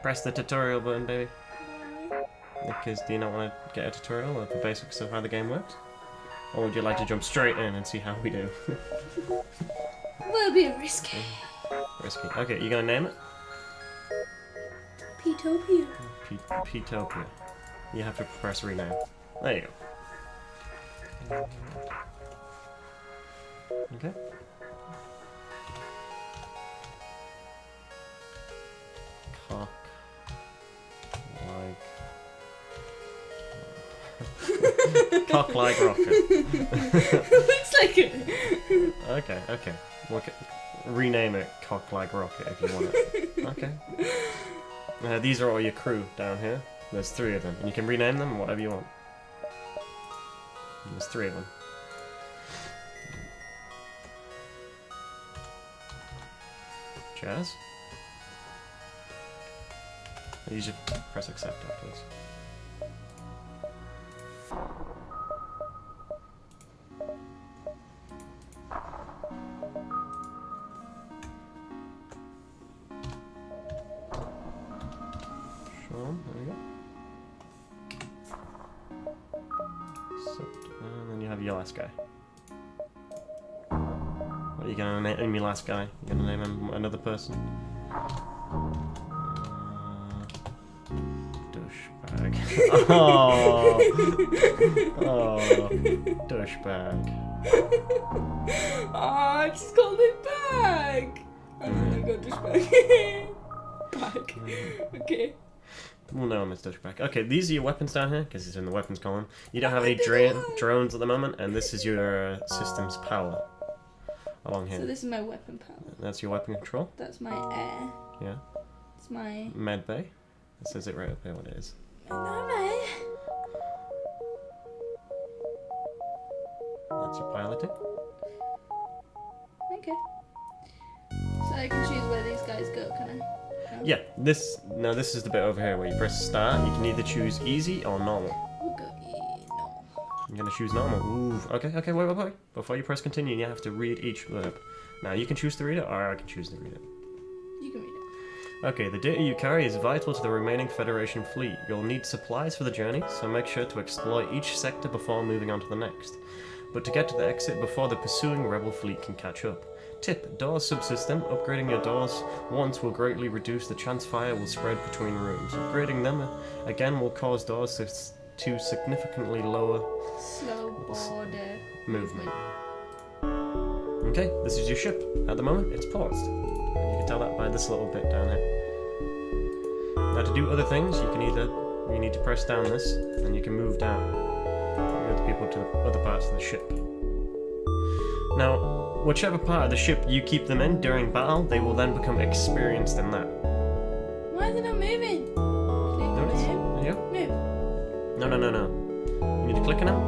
Press the tutorial button, baby. Because do you not want to get a tutorial of the basics of how the game works? Or would you like to jump straight in and see how we do? Will be risky. Risky. Okay, you gonna name it? Petopia. Petopia. You have to press rename. There you go. Okay. Cock. Like. Cock like rocket. Looks like it. Okay. Rename it Cock like rocket if you want it. Okay. These are all your crew down here. There's 3 of them, and you can rename them whatever you want. There's 3 of them. Jazz? You should press accept afterwards. Sean, there we go. Accept, and then you have your last guy. What are you gonna name your last guy? You gonna name him another person? Douchebag. Oh, douchebag. Oh, I just called it bag. And then I got douchebag. Bag. Okay. We'll know him as douchebag. Okay, these are your weapons down here, because it's in the weapons column. You don't have any drones at the moment, and this is your system's power. Along here. So this is my weapon power. That's your weapon control? That's my air. Yeah. It's my... Med bay. It says it right up here what it is. That's your piloting. Okay. So I can choose where these guys go, can I? No? Yeah, this is the bit over here where you press start. You can either choose easy or normal. We'll go normal. I'm gonna choose normal. Ooh, okay, wait. Before you press continue, you have to read each verb. Now, you can choose to read it, or I can choose to read it. You can read it. Okay, the data you carry is vital to the remaining Federation fleet. You'll need supplies for the journey, so make sure to exploit each sector before moving on to the next. But to get to the exit before the pursuing rebel fleet can catch up. Tip, doors subsystem. Upgrading your doors once will greatly reduce the chance fire will spread between rooms. Upgrading them again will cause doors to significantly lower Slow border movement. Okay, this is your ship. At the moment, it's paused. You can tell that by this little bit down here. Now to do other things, you need to press down this, and you can move down. The other people to the other parts of the ship. Now, whichever part of the ship you keep them in during battle, they will then become experienced in that. Why are they not moving? Notice? There you go. Move. No. You need to click on them,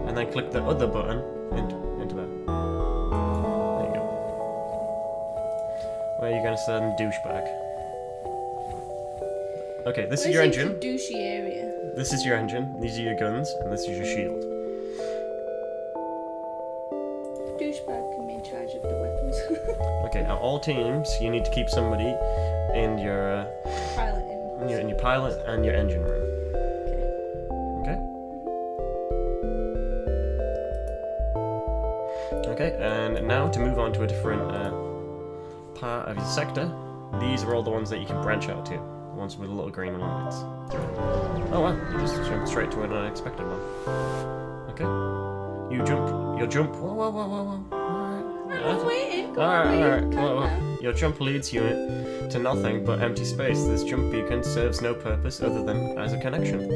and then click the other button into that. There you go. Where are you going to send douchebag? Okay, this is your engine. It's a douchey area. This is your engine, these are your guns, and this is your shield. Douchebag can be in charge of the weapons. Okay, at all teams, you need to keep somebody in your Pilot in your pilot and your engine room. Okay, and now to move on to a different part of your sector, these are all the ones that you can branch out to. The ones with the little green lines. Oh wow, you just jumped straight to an unexpected one. Okay. You'll jump. Whoa. I'm waiting. Alright. Whoa. Your jump leads you to nothing but empty space. This jump beacon serves no purpose other than as a connection.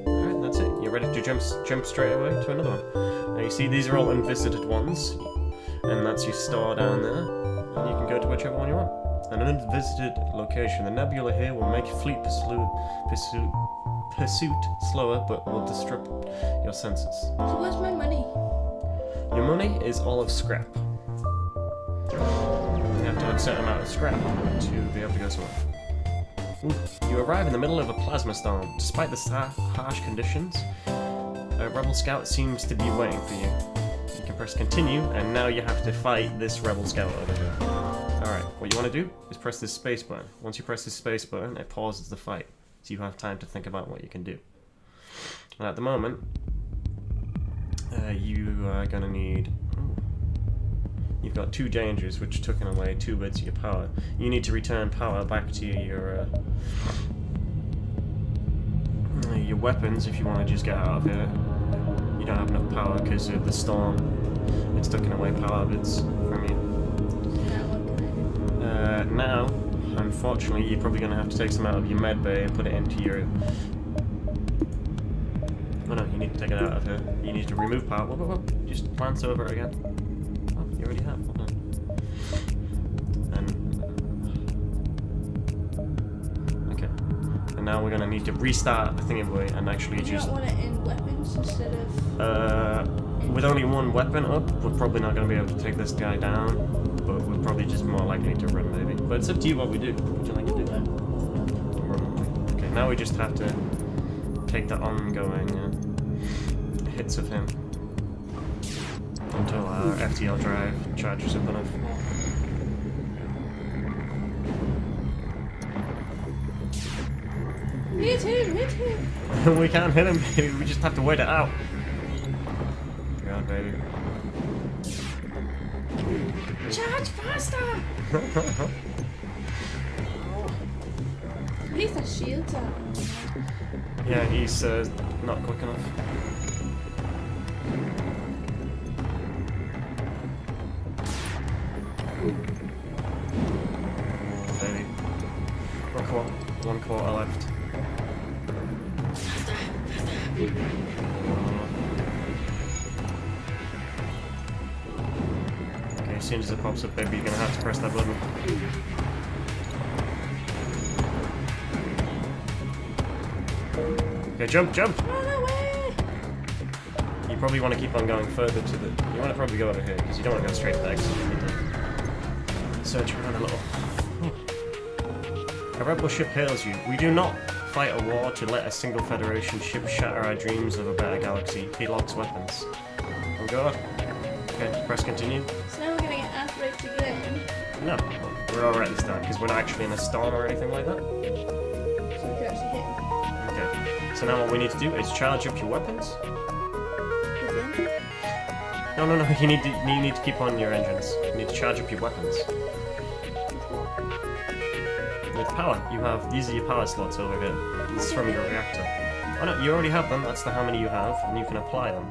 Alright, that's it. You're ready to jump straight away to another one. Now you see these are all unvisited ones, and that's your store down there, and you can go to whichever one you want. An unvisited location. The nebula here will make fleet pursuit slower, but will disrupt your senses. So where's my money? Your money is all of scrap. You have to have a certain amount of scrap to be able to go somewhere. Ooh. You arrive in the middle of a plasma storm. Despite the harsh conditions, a rebel scout seems to be waiting for you. You can press continue, and now you have to fight this rebel scout over here. Alright, what you want to do is press this space button. Once you press this space button, it pauses the fight. So you have time to think about what you can do. And at the moment, you are going to need... You've got 2 dangers, which took away 2 bits of your power. You need to return power back to your weapons if you want to just get out of here. You don't have enough power because of the storm. It's taking away power bits from you. Now, unfortunately, you're probably going to have to take some out of your med bay and put it into your... Oh no, you need to take it out of here. You need to remove power. Whoa, whoa, whoa. Just glance over it again. Oh, you already have. Hold on. Okay. And now we're going to need to restart the thingy boy and actually You don't want it in weapons instead of... With only 1 weapon up, we're probably not going to be able to take this guy down, but we're probably just more likely to run, maybe. But it's up to you what we do. What would you like to do? Okay, now we just have to take the ongoing hits of him until our FTL drive charges up enough. Hit him! Hit him! We can't hit him, baby. We just have to wait it out. God, baby. Charge faster! At least our shields are. Yeah, he's not quick enough. Baby. 1 quarter left. Okay, as soon as it pops up, baby, you're gonna have to press that button. Okay, jump, jump! Run away! You probably want to keep on going further to the... You want to probably go over here, because you don't want to go straight to the exit. You need to search around a little. A rebel ship hails you. We do not fight a war to let a single Federation ship shatter our dreams of a better galaxy. He locks weapons. Oh god. Okay, press continue. So now we're gonna get Earthquake to get in. No, we're alright this time, because we're not actually in a storm or anything like that. So we can actually hit him. Okay, so now what we need to do is charge up your weapons. Within? No, you need to keep on your engines. You need to charge up your weapons. With power, you have, these are your power slots over here. This is from your reactor. Oh no, you already have them, that's how many you have, and you can apply them.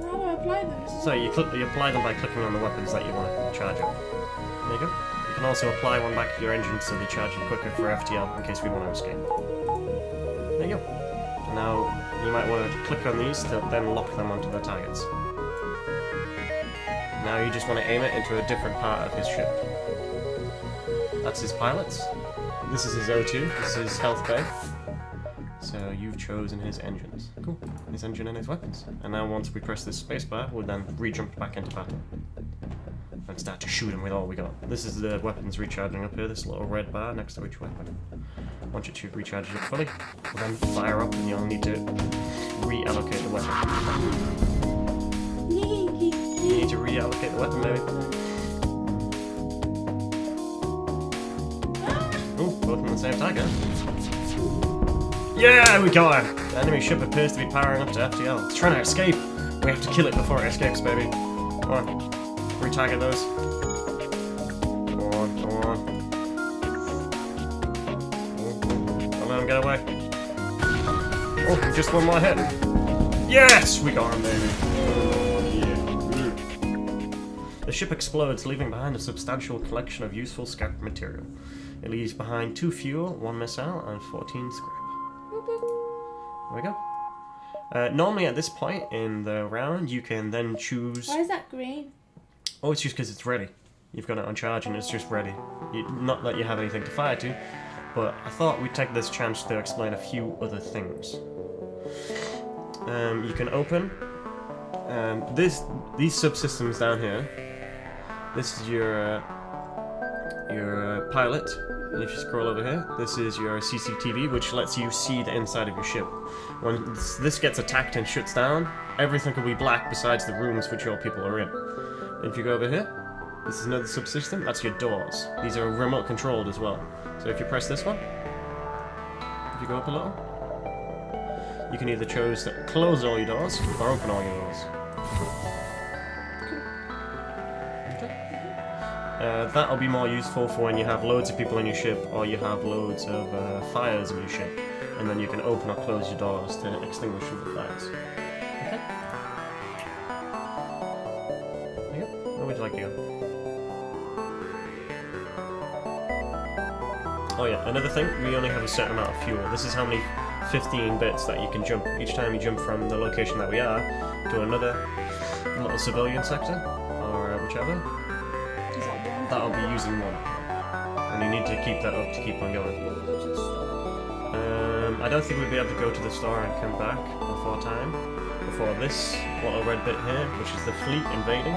How do I apply them? So you apply them by clicking on the weapons that you want to charge up. There you go. You can also apply one back to your engine so they charge you quicker for FTL in case we want to escape. There you go. Now, you might want to click on these to then lock them onto the targets. Now you just want to aim it into a different part of his ship. That's his pilots. This is his O2. This is his health bay. So you've chosen his engines. Cool. His engine and his weapons. And now once we press this spacebar, we'll then re-jump back into battle. And start to shoot him with all we got. This is the weapons recharging up here, this little red bar next to each weapon. Once it recharges it fully, we'll then fire up and you'll need to reallocate the weapon. You need to reallocate the weapon, maybe. Oh, both on the same target. Yeah, we got him! The enemy ship appears to be powering up to FTL. It's trying to escape. We have to kill it before it escapes, baby. Come on. Retarget those. Go on, go on. Don't let him get away. Oh, just one more hit. Yes! We got him, baby. The ship explodes, leaving behind a substantial collection of useful scrap material. It leaves behind 2 fuel, 1 missile, and 14 scrap. There we go. Normally at this point in the round, you can then choose... Why is that green? Oh, it's just because it's ready. You've got it on charge and it's just ready. Not that you have anything to fire to, but I thought we'd take this chance to explain a few other things. You can open these subsystems down here. This is your pilot. And if you scroll over here, this is your CCTV, which lets you see the inside of your ship. When this gets attacked and shuts down, everything will be black besides the rooms which your people are in. And if you go over here, This is another subsystem. That's your doors. These are remote controlled as well. So if you press this one, if you go up a little, you can either choose to close all your doors or open all your doors. That'll be more useful for when you have loads of people in your ship or you have loads of fires in your ship, and then you can open or close your doors to extinguish the fires. Okay? There you go. Where would you like to go? Oh yeah, another thing, we only have a certain amount of fuel. This is how many 15 bits that you can jump. Each time you jump from the location that we are to another little civilian sector, or whichever, that'll be using one. And you need to keep that up to keep on going. I don't think we'd be able to go to the store and come back before this little red bit here, which is the fleet invading.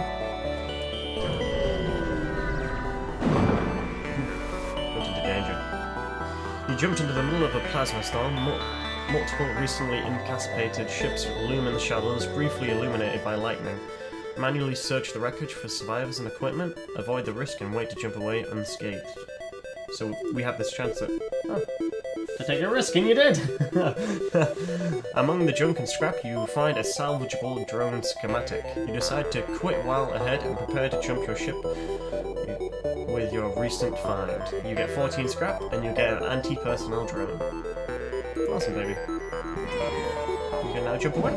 Went into danger. You jumped into the middle of a plasma storm. Multiple recently incapacitated ships loom in the shadows, briefly illuminated by lightning. Manually search the wreckage for survivors and equipment, avoid the risk and wait to jump away unscathed. So we have this chance to take a risk, and you did! Among the junk and scrap you find a salvageable drone schematic. You decide to quit while ahead and prepare to jump your ship with your recent find. You get 14 scrap and you get an anti-personnel drone. Awesome, baby. You can now jump away.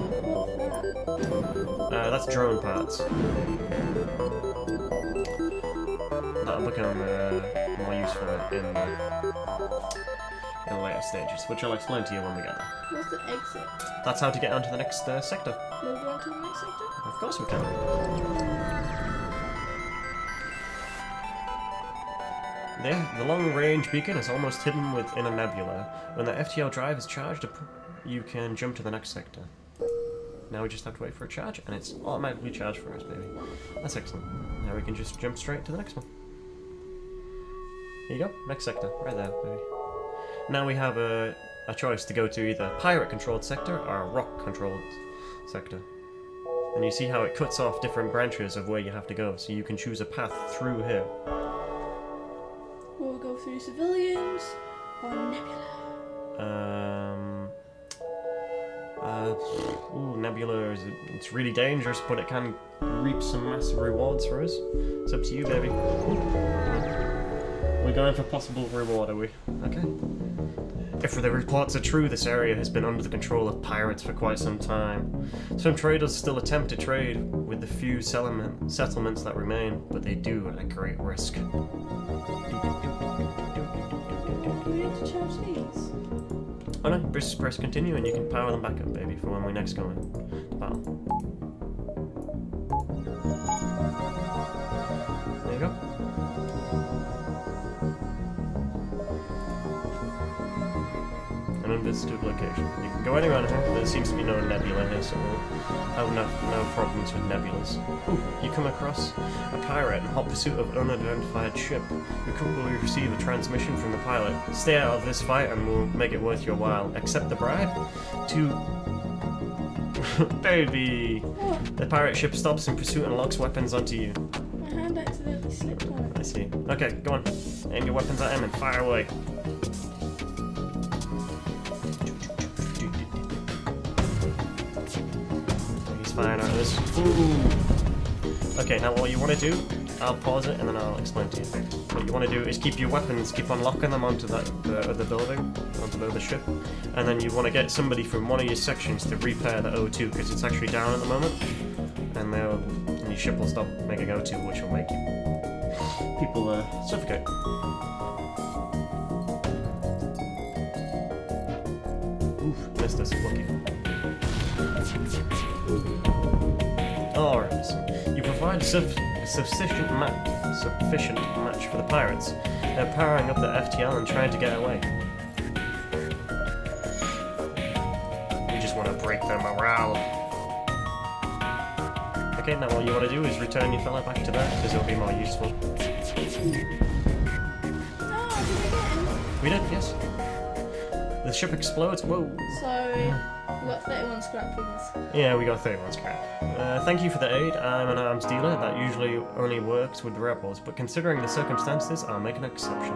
That's drone parts. That'll become more useful in later stages, which I'll explain to you when we get there. What's the exit? That's how to get onto the next sector. Will we go on to the next sector? Of course we can. There, the long-range beacon is almost hidden within a nebula. When the FTL drive is charged, you can jump to the next sector. Now we just have to wait for a charge, and it's automatically charged for us, baby. That's excellent. Now we can just jump straight to the next one. Here you go, next sector, right there, baby. Now we have a choice to go to either pirate-controlled sector or a rock-controlled sector. And you see how it cuts off different branches of where you have to go, so you can choose a path through here. We'll go through civilians or nebula. Nebula it's really dangerous, but it can reap some massive rewards for us. It's up to you, baby. We're going for possible reward, are we? Okay. If the reports are true, this area has been under the control of pirates for quite some time. Some traders still attempt to trade with the few settlements that remain, but they do at a great risk. Do we have to charge these? Oh no, just press continue and you can power them back up, baby, for when we next go in to battle. There you go. An unvisited location. You can go anywhere in here, but there seems to be no nebula here, so we'll have no problems with nebulas. Ooh, you come across a pirate in hot pursuit of an unidentified ship. You quickly receive a transmission from the pilot. Stay out of this fight and we'll make it worth your while. Accept the bribe to... Baby! The pirate ship stops in pursuit and locks weapons onto you. My hand accidentally slipped on it. I see. Okay, go on. Aim your weapons at him and fire away. Firing out of this. Ooh. Okay, now what you want to do, I'll pause it and then I'll explain to you. What you want to do is keep your weapons, keep on locking them onto the building, onto the other ship, and then you want to get somebody from one of your sections to repair the O2 because it's actually down at the moment, and your ship will stop making O2, which will make people suffocate. Oof, missed us, lucky. Alright, you provide sufficient match for the pirates. They're powering up the FTL and trying to get away. You just want to break their morale. Okay, now what you want to do is return your fella back to that, because it'll be more useful. Oh, did we get him? We did, yes. The ship explodes, whoa. So, We got 31 scrap figures. Yeah, we got 31 scrap. Thank you for the aid. I'm an arms dealer that usually only works with the rebels, but considering the circumstances, I'll make an exception.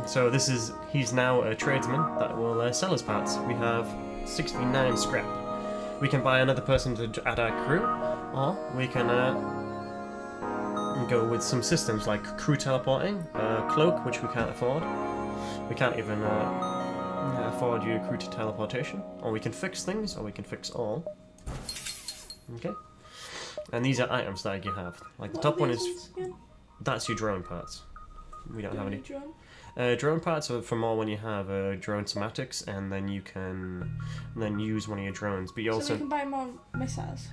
So he's now a tradesman that will sell his parts. We have 69 scrap. We can buy another person to add our crew, or we can go with some systems like crew teleporting, cloak, which we can't afford. We can't even afford you crew to teleportation, or we can fix things, or we can fix all. Okay. And these are items that you have. Like the top one is that's your drone parts. We don't have any. Drone parts are for more when you have drone somatics, and then you can then use one of your drones. But you also we can buy more missiles.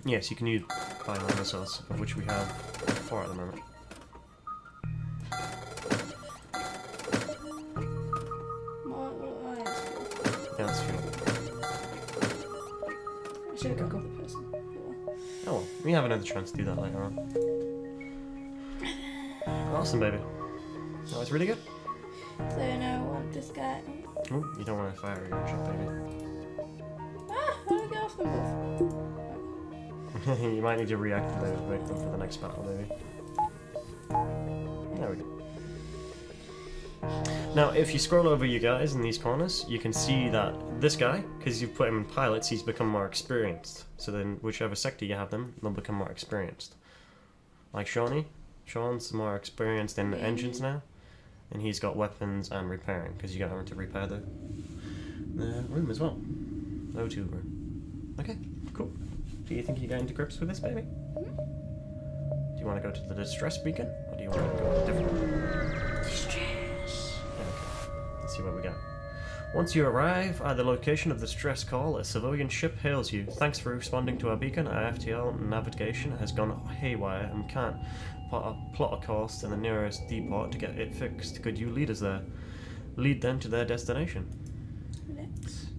Yes, you can buy more missiles, of which we have 4 at the moment. That's true. I should have got another person. Oh well, we have another chance to do that later on. Awesome, baby. That was really good. So now I want this guy. Oh, you don't want to fire your ship, baby. Ah, how do I get off them both? You might need to reactivate them for the next battle, maybe. There we go. Now, if you scroll over you guys in these corners, you can see that this guy, because you've put him in pilots, he's become more experienced. So then, whichever sector you have them, they'll become more experienced. Like Sean's more experienced in engines now, and he's got weapons and repairing, because you got him to repair the room as well. O2 room. Okay, cool. Do you think you're getting to grips with this, baby? Do you want to go to the distress beacon, or do you want to go to a different one? Distress. Okay, let's see what we got. Once you arrive at the location of the distress call, a civilian ship hails you. Thanks for responding to our beacon. Our FTL navigation has gone haywire and can't plot a course to the nearest depot to get it fixed. Could you lead us there? Lead them to their destination.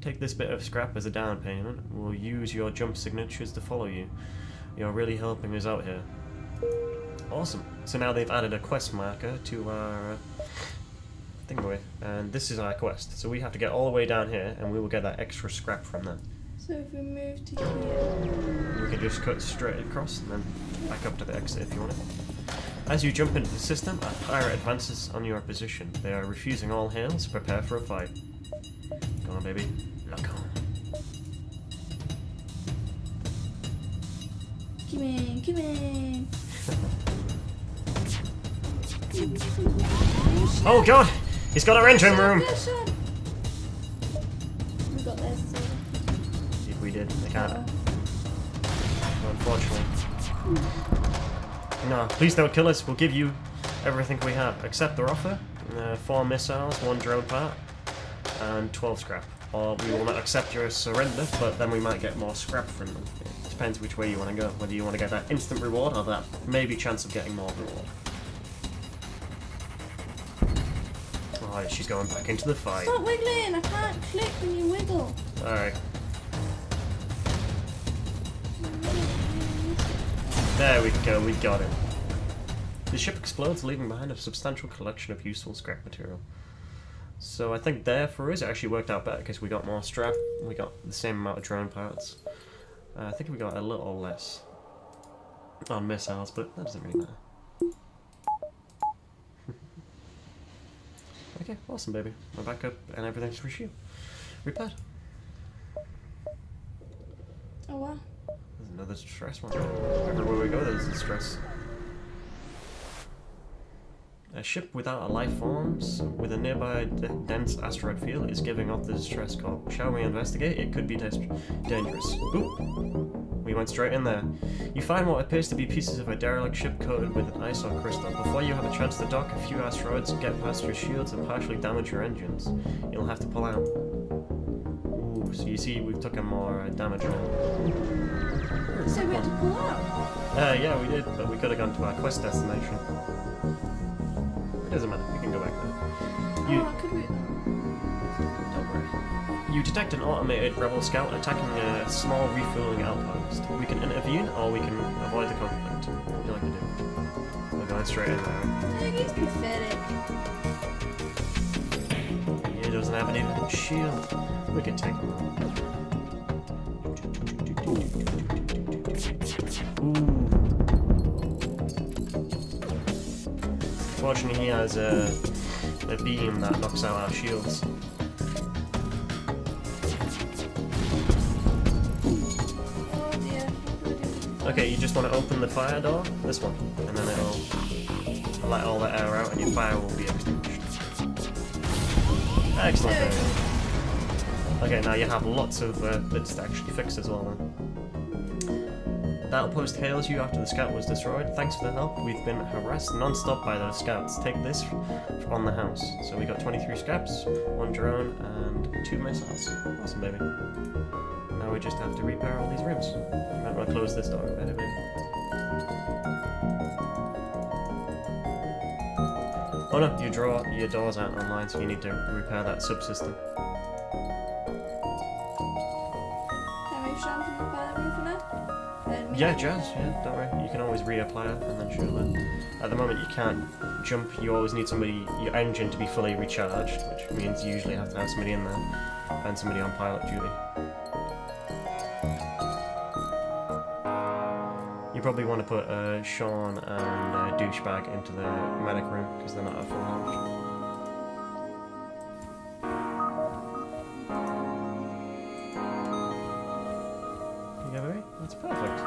Take this bit of scrap as a down payment. We'll use your jump signatures to follow you. You're really helping us out here. Awesome. So now they've added a quest marker to our thingamaway, and this is our quest. So we have to get all the way down here, and we will get that extra scrap from them. So if we move to here, we can just cut straight across and then back up to the exit if you want it. As you jump into the system, a pirate advances on your position. They are refusing all hails. Prepare for a fight. Come on, baby. Lock on. come in. Oh god! He's got our engine room! We got this. If we did, they can't. Unfortunately. No, please don't kill us. We'll give you everything we have. Accept their offer. 4 missiles, 1 drone part, and 12 scrap. Or we will not accept your surrender, but then we might get more scrap from them. It depends which way you want to go. Whether you want to get that instant reward or that maybe chance of getting more reward. Oh, she's going back into the fight. Stop wiggling! I can't click when you wiggle. Alright. There we go, we got him. The ship explodes, leaving behind a substantial collection of useful scrap material. So I think there for us it actually worked out better because we got more scrap, we got the same amount of drone parts. I think we got a little less on missiles, but that doesn't really matter. Okay, awesome, baby. We're back up and everything's repaired. Oh wow. There's another stress one. Everywhere we go, there's a stress. A ship without a life forms with a nearby dense asteroid field is giving off the distress call. Shall we investigate? It could be dangerous. Oop! We went straight in there. You find what appears to be pieces of a derelict ship coated with ice or crystal. Before you have a chance to dock, a few asteroids get past your shields and partially damage your engines. You'll have to pull out. Ooh, so you see we've taken more damage now. So we had to pull out? Yeah, we did, but we could have gone to our quest destination. It doesn't matter, we can go back there. Could we? Don't worry. You detect an automated rebel scout attacking a small refueling outpost. We can intervene, or we can avoid the conflict. What would you like to do? We're going straight in there. He's pathetic. He doesn't have any shield. We can take him. Ooh. Fortunately, he has a beam that knocks out our shields. Oh dear. Okay, you just want to open the fire door, this one, and then it'll let all the air out and your fire will be extinguished. Excellent. There we go. Okay, now you have lots of bits to actually fix as well then. The outpost hails you after the scout was destroyed. Thanks for the help. We've been harassed non-stop by those scouts. Take this on the house. So we got 23 scraps, 1 drone, and 2 missiles. Awesome, baby. Now we just have to repair all these rooms. I'm gonna close this door a bit, baby. Oh no, your doors aren't online, so you need to repair that subsystem. Can we show from the pilot room for now? Yeah, Jazz, yeah, don't worry. You can always reapply it and then shoot it. At the moment you can't jump, you always need your engine to be fully recharged, which means you usually have to have somebody in there and somebody on pilot duty. You probably want to put Sean and Douchebag into the medic room because they're not at full health. You go, baby? That's perfect.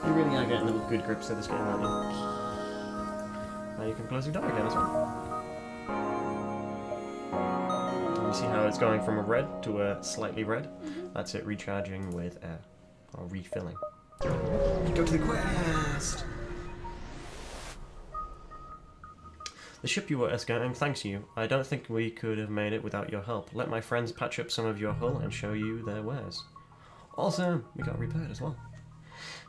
You really are getting the good grips of this game, aren't you? Now you can close your door again as well. You see how it's going from a red to a slightly red? That's it recharging with air, or refilling. Go to the quest! The ship you were escorting thanks you. I don't think we could have made it without your help. Let my friends patch up some of your hull and show you their wares. Awesome! We got repaired as well.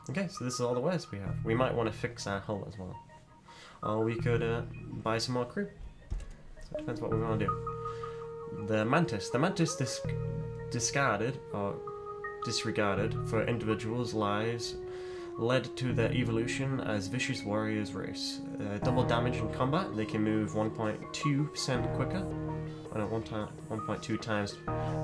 Okay, so this is all the wares we have. We might want to fix our hull as well. Or we could buy some more crew. So it depends what we want to do. The Mantis. The Mantis discarded, or disregarded, for individuals' lives led to their evolution as vicious warriors race. Double damage in combat, they can move 1.2% quicker, and at 1.2 times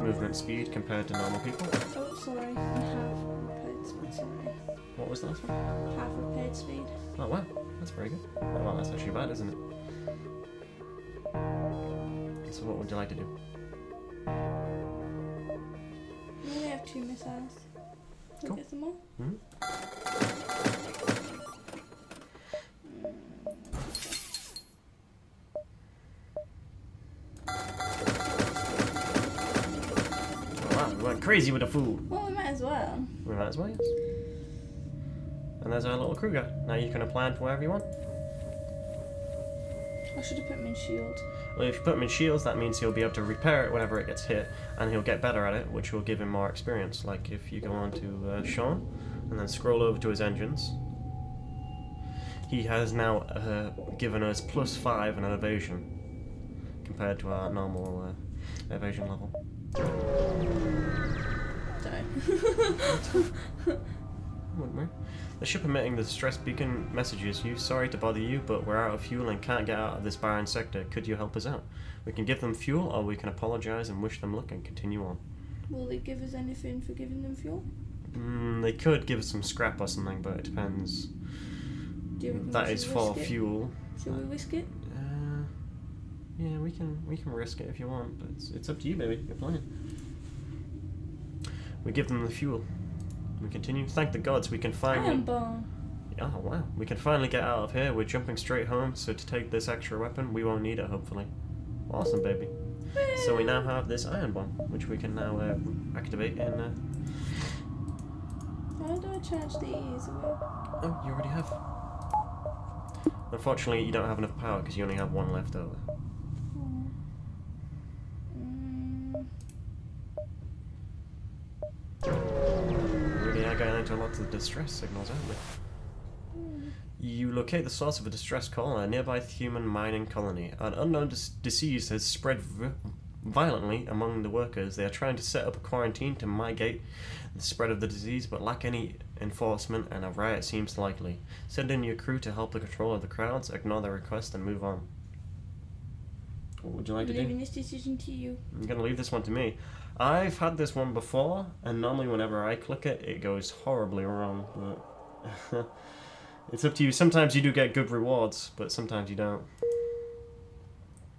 movement speed compared to normal people. Oh, sorry. I have repaired speed, sorry. What was the last one? Half repaired speed. Oh wow, that's very good. Oh, well, that's actually bad, isn't it? So what would you like to do? We only have 2 missiles. Can Cool. we get some more? Hmm? Oh, wow, we went crazy with the food. Well, we might as well. We might as well, yes. And there's our little crew guy. Now you can apply him for wherever you want. I should have put him in shield. Well, if you put him in shields, that means he'll be able to repair it whenever it gets hit, and he'll get better at it, which will give him more experience. Like if you go on to Sean, and then scroll over to his engines, he has now given us +5 in an evasion, compared to our normal evasion level. Sorry. Wouldn't we? The ship emitting the distress beacon messages you. Sorry to bother you, but we're out of fuel and can't get out of this barren sector. Could you help us out? We can give them fuel, or we can apologise and wish them luck and continue on. Will they give us anything for giving them fuel? They could give us some scrap or something, but it depends. Do you reckon That we is should for risk it? fuel. Should we risk it? Yeah, we can risk it if you want, but it's up to you, baby. You're playing. We give them the fuel. We continue. Thank the gods, we can finally. Iron bomb. Oh wow, we can finally get out of here. We're jumping straight home, so to take this extra weapon, we won't need it, hopefully. Awesome, baby. So we now have this iron bomb, which we can now activate in. How do I charge these? Oh, you already have. Unfortunately, you don't have enough power because you only have 1 left over. Really are going into lots of distress signals, aren't we? You locate the source of a distress call in a nearby human mining colony. An unknown disease has spread violently among the workers. They are trying to set up a quarantine to mitigate the spread of the disease, but lack any enforcement, and a riot seems likely. Send in your crew to help the control of the crowds, ignore their request, and move on. What would you like to do? Leaving this decision to you. I'm going to leave this one to me. I've had this one before, and normally whenever I click it, it goes horribly wrong. But it's up to you. Sometimes you do get good rewards, but sometimes you don't.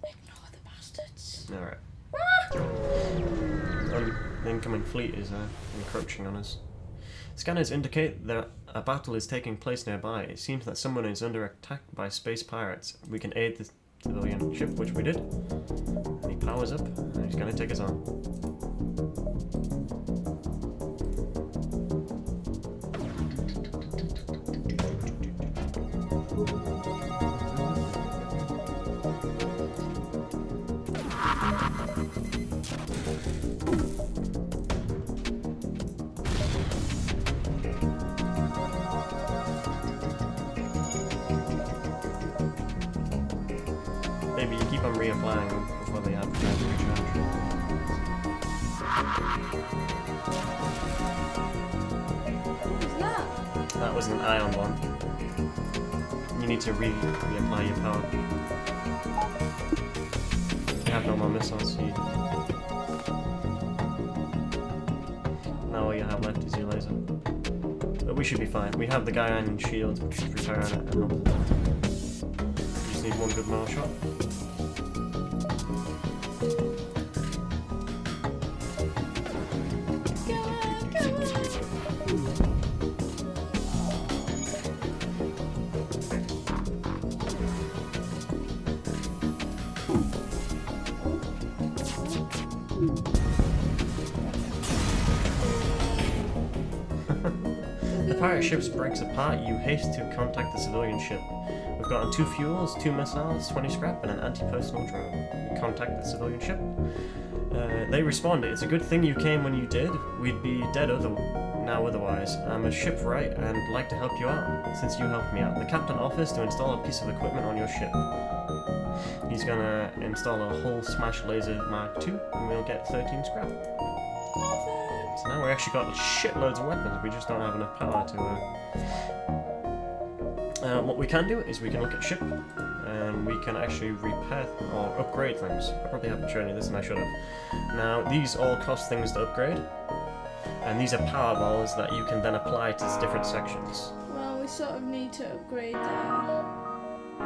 Ignore the bastards. Alright. The incoming fleet is encroaching on us. Scanners indicate that a battle is taking place nearby. It seems that someone is under attack by space pirates. We can aid the civilian ship, which we did. And he powers up, and he's going to take us on. Maybe you keep on reapplying them before they have time to recharge. What's that? That was an ion one. You need to reapply your power. You have no more missiles, so now all you have left is your laser. But we should be fine. We have the guy on shields, which is retiring it and help. We just need one good more shot. The pirate ship breaks apart, you haste to contact the civilian ship. We've gotten 2 fuels, 2 missiles, 20 scrap, and an anti-personnel drone. We contact the civilian ship. They respond, it's a good thing you came when you did. We'd be dead now otherwise. I'm a shipwright and like to help you out, since you helped me out. The captain offers to install a piece of equipment on your ship. He's gonna install a hull smash laser Mark II, and we'll get 13 scrap. So now we actually got shitloads of weapons, we just don't have enough power to... what we can do is we can look at ship, and we can actually repair or upgrade things. I probably haven't shown you this, and I should have. Now, these all cost things to upgrade, and these are power balls that you can then apply to different sections. Well, we sort of need to upgrade our... I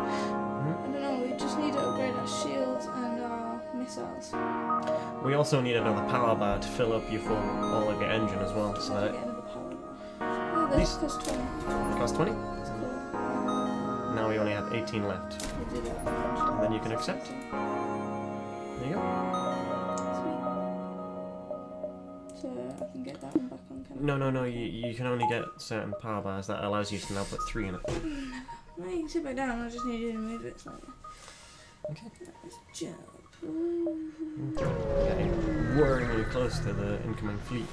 don't know, we just need to upgrade our shields and our missiles. We also need another power bar to fill up all of your engine as well, so that Get another power bar. Oh, this costs 20. it costs 20. That's cool. Now we only have 18 left. We did it. And then you can accept. There you go. Sweet. So I can get that one back on camera. No, you can only get certain power bars. That allows you to now put 3 in it. No, you can sit back down, I just need you to move it slightly. Okay. Let's jump. Getting worryingly close to the incoming fleet.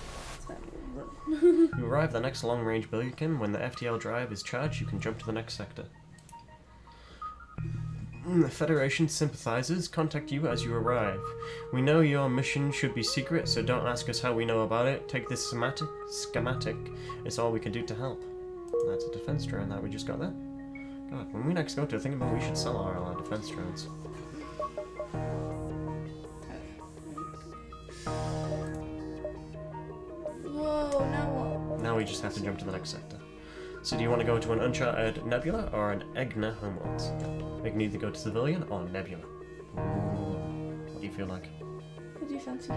You arrive at the next long-range beacon. When the FTL drive is charged, you can jump to the next sector. The Federation sympathizers contact you as you arrive. We know your mission should be secret, so don't ask us how we know about it. Take this schematic. It's all we can do to help. That's a defense drone that we just got there. God, when we next go to a thing about we should sell our defense drones. Whoa, now what? Now we just have to jump to the next sector. So do you want to go to an uncharted nebula or an Egna homeworld? We can either go to civilian or nebula. What do you feel like? What do you fancy?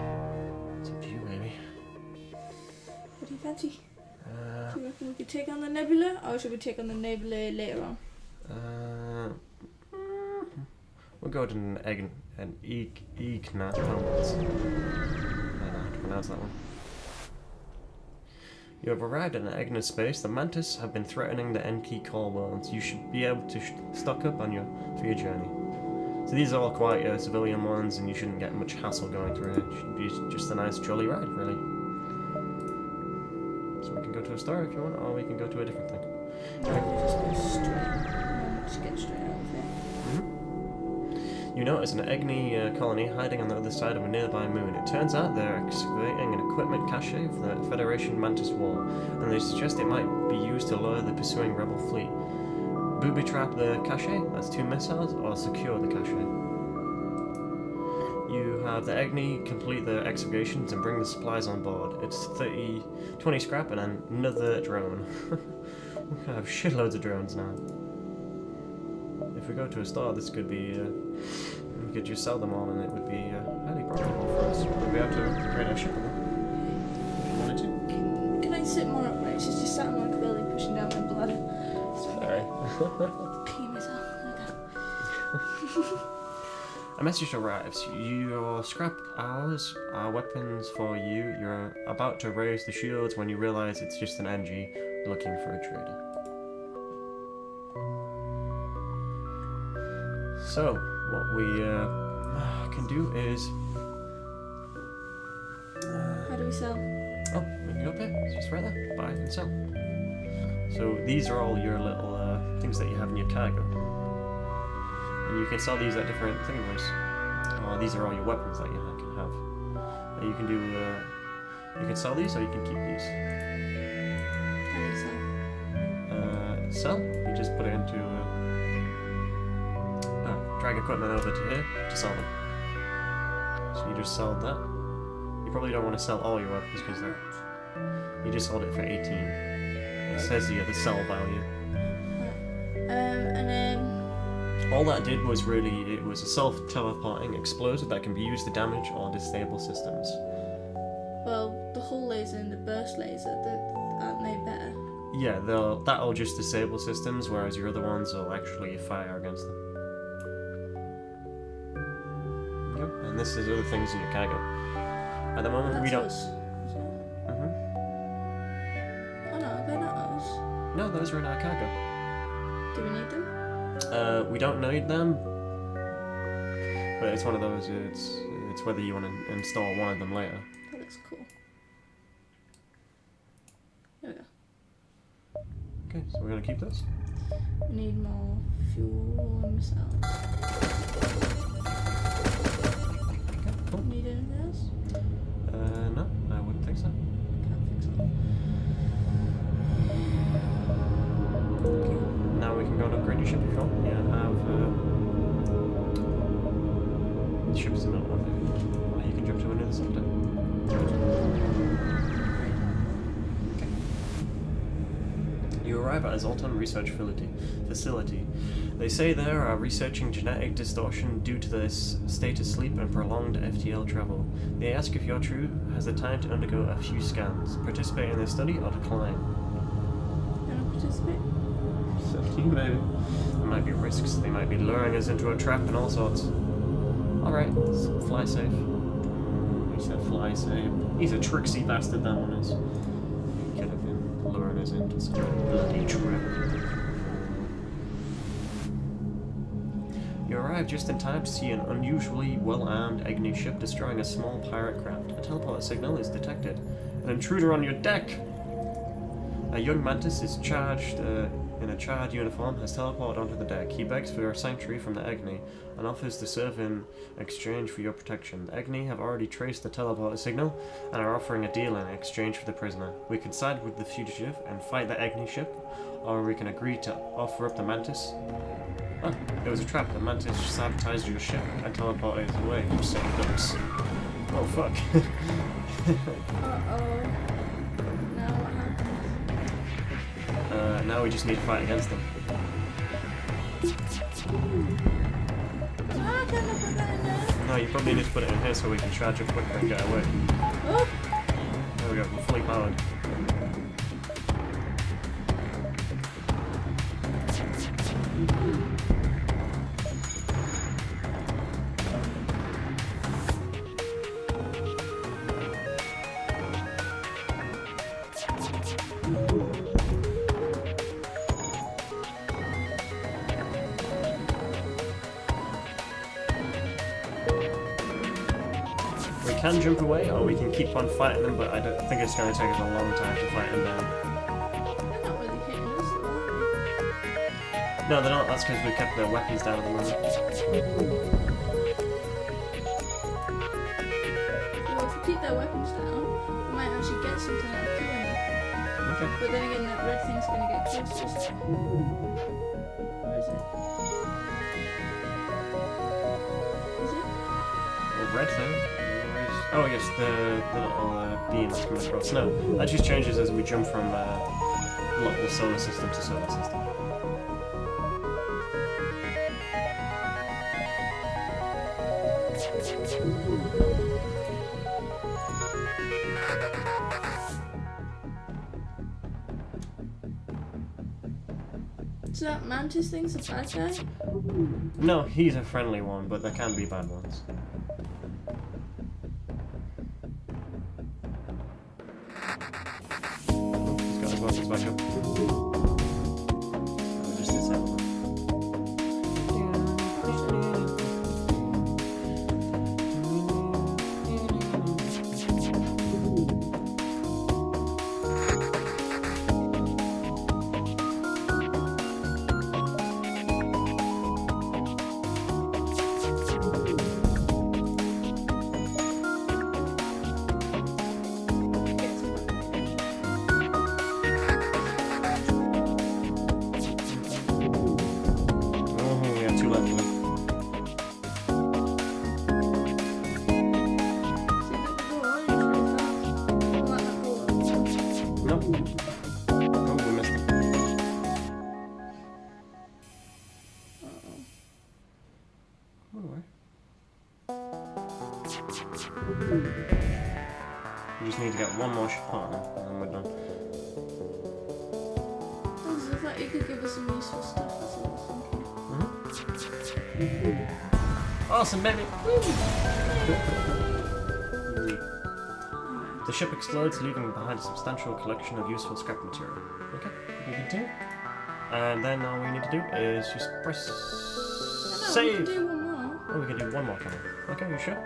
It's up to you, baby. What do you fancy? Do you reckon we could take on the nebula, or should we take on the nebula later on? We'll go to an Egna homeworld. I don't know how to pronounce that one. You have arrived at an Egna space. The Mantis have been threatening the Enki core worlds. You should be able to stock up for your journey. So these are all quite civilian ones, and you shouldn't get much hassle going through it. It should be just a nice jolly ride, really. So we can go to a store if you want, or we can go to a different thing. No, we just go straight. Just get straight out of here. You notice an Egni colony hiding on the other side of a nearby moon. It turns out they're excavating an equipment cache for the Federation Mantis War, and they suggest it might be used to lure the pursuing rebel fleet. Booby trap the cache, that's 2 missiles, or secure the cache. you have the Egni complete the excavations and bring the supplies on board. It's 20 scrap and another drone. We have shitloads of drones now. If we go to a store, this could be, we could just sell them all and it would be highly profitable for us. We'd be able to upgrade our ship with them. If you wanted to. Can I sit more upright? She's just sat on my belly pushing down my bladder. Sorry. Pee myself. A message arrives. Your scrap ours are weapons for you. You're about to raise the shields when you realize it's just an NG looking for a trader. So, what we can do is... How do we sell? Oh, we can go up here. It's just right there. Buy and sell. So these are all your little things that you have in your cargo. And you can sell these at different thingers. These are all your weapons that you can have. And you can do... you can sell these or you can keep these. How do we sell? Sell? You just put it into... drag equipment over to here to sell them. So you just sold that. You probably don't want to sell all your weapons because they're... You just sold it for 18. It says here the sell value. And then... All that did was really, it was a self-teleporting explosive that can be used to damage or disable systems. Well, the hull laser and the burst laser, aren't they better? Yeah, that'll just disable systems, whereas your other ones will actually fire against them. Yep, and this is other things in your cargo. At the moment, we don't... Us. Mm-hmm. Oh no, they're not us. No, those are in our cargo. Do we need them? We don't need them, but it's one of those, it's whether you want to install one of them later. That looks cool. There we go. Okay, so we're going to keep this. We need more fuel and missiles. Okay, cool. Need anything else? No, I wouldn't think so. Can't fix it. Okay, now we can go and upgrade your ship if you want. Yeah, have, the ship's in the middle one. You can jump to another sector. You arrive at a Zoltan research facility. They say they are researching genetic distortion due to this state of sleep and prolonged FTL travel. They ask if you're true, has the time to undergo a few scans, participate in their study, or decline. You wanna participate? It's up to you, baby. There might be risks. They might be luring us into a trap and all sorts. Alright, fly safe. He said fly safe. He's a tricksy bastard, that one is. He could have been luring us into some bloody trap. You arrive just in time to see an unusually well-armed Agni ship destroying a small pirate craft. A teleporter signal is detected. An intruder on your deck! A young mantis is charged in a charred uniform, has teleported onto the deck. He begs for a sanctuary from the Agni and offers to serve in exchange for your protection. The Agni have already traced the teleporter signal and are offering a deal in exchange for the prisoner. We can side with the fugitive and fight the Agni ship, or we can agree to offer up the mantis. Oh, it was a trap. The mantis sabotaged your ship and teleported away, you silly ducks. Oh fuck. Uh-oh. Now what happens? Now we just need to fight against them. Ah, can I put that in there? No, you probably need to put it in here so we can charge it quicker and get away. Oh! There we go, we're fully powered. We can jump away, or we can keep on fighting them, but I don't think it's going to take us a long time to fight them down. They're not really hitting us, though, are No, they're not. That's because we kept their weapons down at the moment. they? Well, if we keep their weapons down, we might actually get something out of killing them. Okay. But then again, that red thing's gonna get closer. Where is it? Is it? We'll red thing. Oh yes, the little beam that's coming across. No, that just changes as we jump from local solar system to solar system. So that mantis thing's a bad guy? No, he's a friendly one, but there can be bad ones. Oh, he's got his weapons back up. Oh, just disable them. Nope. Oh, we missed it. We just need to get one more partner and then we're done. I thought you could give us some useful stuff, that's what I was thinking. Awesome, baby! The ship explodes, leaving behind a substantial collection of useful scrap material. Okay, we can continue. And then all we need to do is just press save! We can do one more. Oh, we can do one more, can we? Okay, you sure?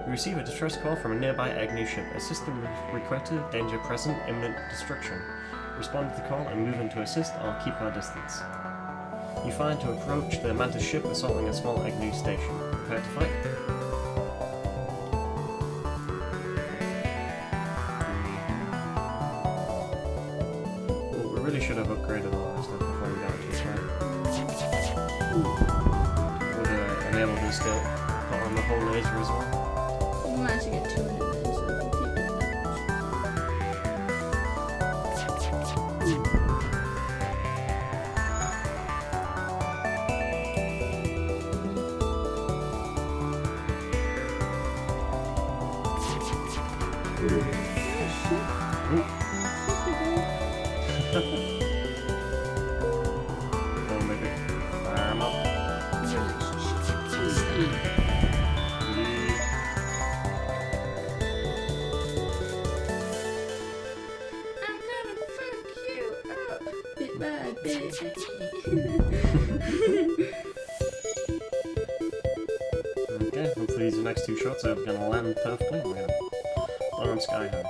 We receive a distress call from a nearby Agni ship. Assist the requested, danger present, imminent destruction. Respond to the call and move in to assist or keep our distance. You find to approach the Mantis ship assaulting a small Agni station. Prepare to fight. Oh, we really should have upgraded all that stuff before we got into this fight. Would have enabled us to put on the whole laser as well. We managed to get 2 in there, so we can keep doing that. Don't make it fire 'em up. I'm gonna fuck you up bit by bit. Okay, hopefully these next 2 shots are going to land perfectly. We're going to blow them sky high.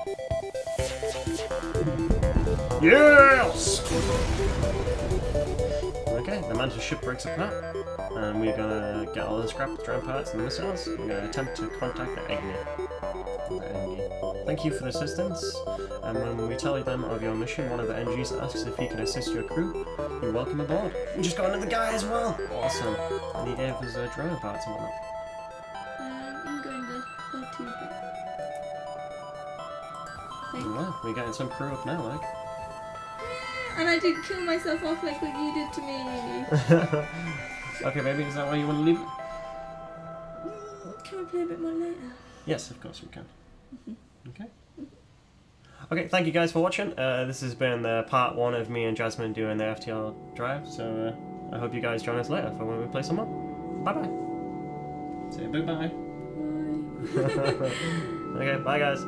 Yes! Okay, the Mantis ship breaks apart, and we're going to get all the scrap drone parts and the missiles. We're going to attempt to contact the Agni. Thank you for the assistance, and when we tell them of your mission, one of the NGs asks if he can assist your crew. You're welcome aboard. We just got another guy as well! Awesome. And he gave us drone parts and whatnot. I'm going to FLT bit. Well, we're getting some crew up now, like. And I didn't kill myself off like what you did to me. Okay, baby, is that why you want to leave it? Can we play a bit more later? Yes, of course we can. Okay. Okay, thank you guys for watching. This has been part 1 of me and Jasmine doing the FTL drive, so I hope you guys join us later for when we play some more. Bye-bye. Say bye-bye. Bye. Okay, bye guys.